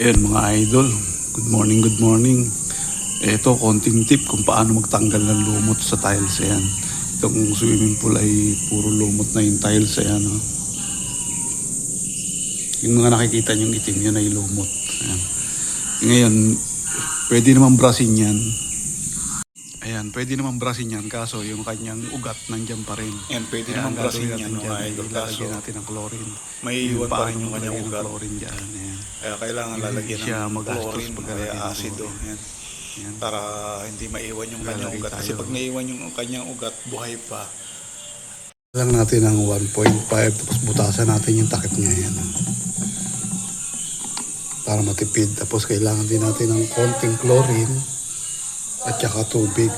Ayan mga idol, good morning, good morning. Ito, konting tip kung paano magtanggal ng lumot sa tiles. Ayan. Itong swimming pool ay puro lumot na yung tiles. Ayan, oh. Yung mga nakikita niyong itim, yun ay lumot. Ayan. Ngayon, pwede naman brasin yan. Ayan, pwede naman brasin yan, kaso yung kanyang ugat nandyan pa rin. Ayan, pwede Kaya naman brasin yan dyan, mga idol, kaso ilalagay natin ng chlorine. may iwan pa rin yung kanyang ng ugat. chlorine dyan. Ayan. Kaya kailangan lalagyan Siya ng magastos chlorine o paglalagay kaya ng asido. chlorine. Yan. Ayan. Para hindi maiwan yung kanyang Lalagay ugat. Kasi tayo. pag naiwan yung kanyang ugat, buhay pa. Lang natin ng 1.5 tapos butasan natin yung takip niya yan. Para matipid. Tapos kailangan din natin ng konting chlorine at saka tubig.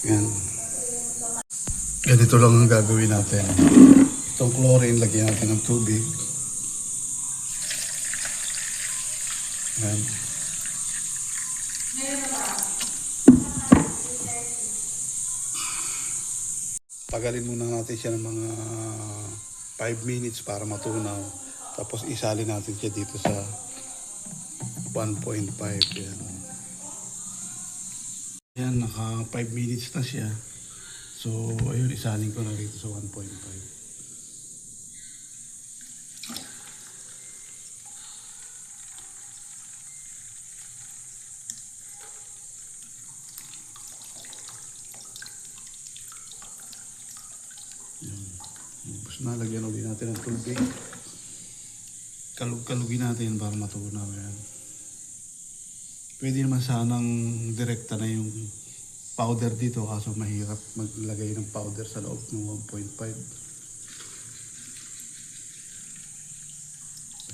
Yan. Ganito lang ang gagawin natin. Itong chlorine, lagyan natin ng tubig. Yan. Tagalin muna natin siya ng mga 5 minutes para matunaw. Tapos isalin natin siya dito sa 1.5. Yan. Yan, naka 5 minutes na siya. So, ayun, isalin ko na rito sa 1.5. Tapos nalagyan ulit natin ng tubig. Kalug-kalugin natin para matunaw yan. Pwede naman sanang direkta na yung powder dito kaso mahirap maglagay ng powder sa loob ng 1.5.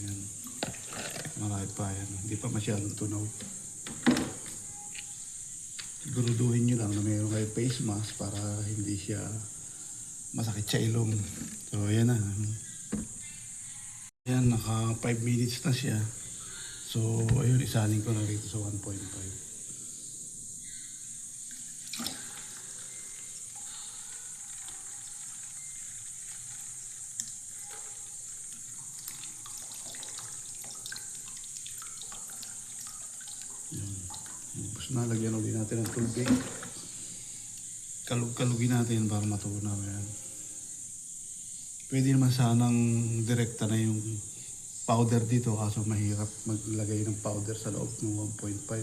Ayan. Marami pa yan. Hindi pa masyadong tunaw. Siguruduhin nyo lang na mayroon kayo face mask para hindi siya masakit sa ilong. So ayan na. Ayan, naka 5 minutes na siya. So ayun, isalin ko na rito sa 1.5. Tapos nalagyan ulit natin ng tubig. Kalug-kalugin natin para matunaw yan. Pwede naman sanang direkta na yung powder dito kaso mahirap maglagay ng powder sa loob ng 1.5.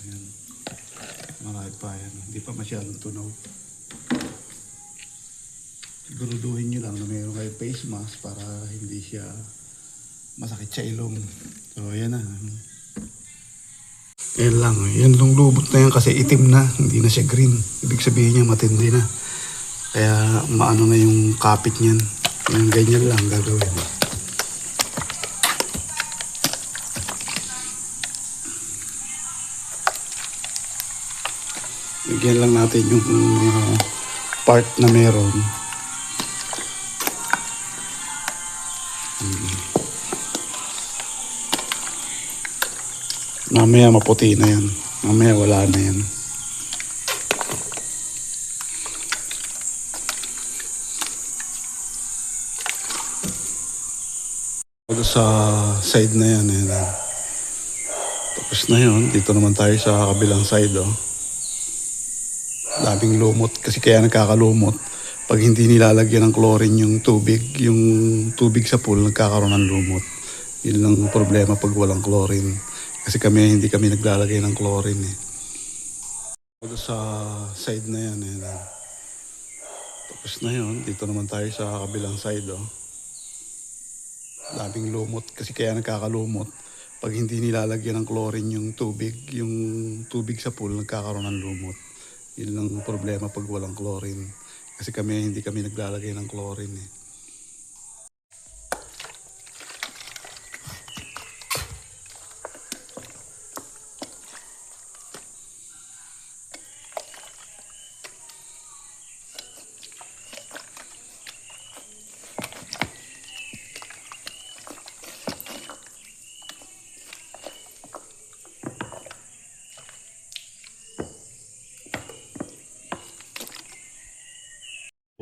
Ayan. Marami pa yan. Hindi pa masyadong tunaw. Siguruduhin nyo lang na mayroon kayo face mask para hindi siya masakit sa ilong. So ayan na. Yan lang. Yan yung lubot na yan kasi itim na. Hindi na siya green. Ibig sabihin niya matindi na. Kaya maano na yung kapit niyan. Yan, ganyan lang gagawin. Bigyan lang natin yung part na meron. Mamaya maputi na yan. Mamaya wala na yan. Sa side na yan. Tapos na yun. Dito naman tayo sa kabilang side. Oh. Daming lumot. Kasi kaya nagkakalumot. Pag hindi nilalagyan ng chlorine yung tubig sa pool, nagkakaroon ng lumot. Yun lang problema pag walang chlorine. Kasi hindi kami naglalagay ng chlorine eh. Sa side na yan. Tapos na yun. Dito naman tayo sa kabilang side. Oh. Daming lumot. Kasi kaya nagkakalumot. Pag hindi nilalagyan ng chlorine yung tubig sa pool, nagkakaroon ng lumot. Yun lang problema pag walang chlorine. Kasi hindi kami naglalagay ng chlorine eh.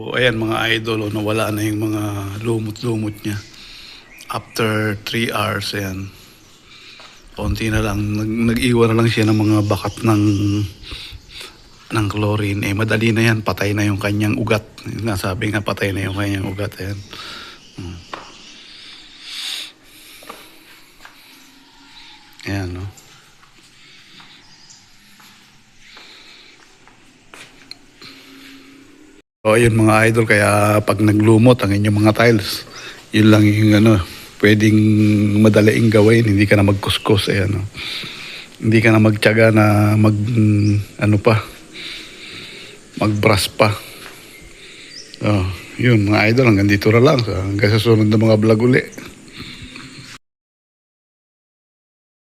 So, ayan mga idol, nawala na yung mga lumot-lumot niya. After 3 hours, ayan. Konti na lang, nag-iwan na lang siya ng mga bakat ng chlorine. Eh, madali na yan, patay na yung kanyang ugat. Nasabi nga, patay na yung kanyang ugat. Ayan. Ayan, no? O, yun mga idol, kaya pag naglumot ang inyong mga tiles, yun lang yung pwedeng madaliing gawin, hindi ka na magkuskus, ayan, no? Hindi ka na magtiyaga na magbrush pa. Oh, yun mga idol, hanggang dito na lang. Hanggang sa sunod na mga vlog uli.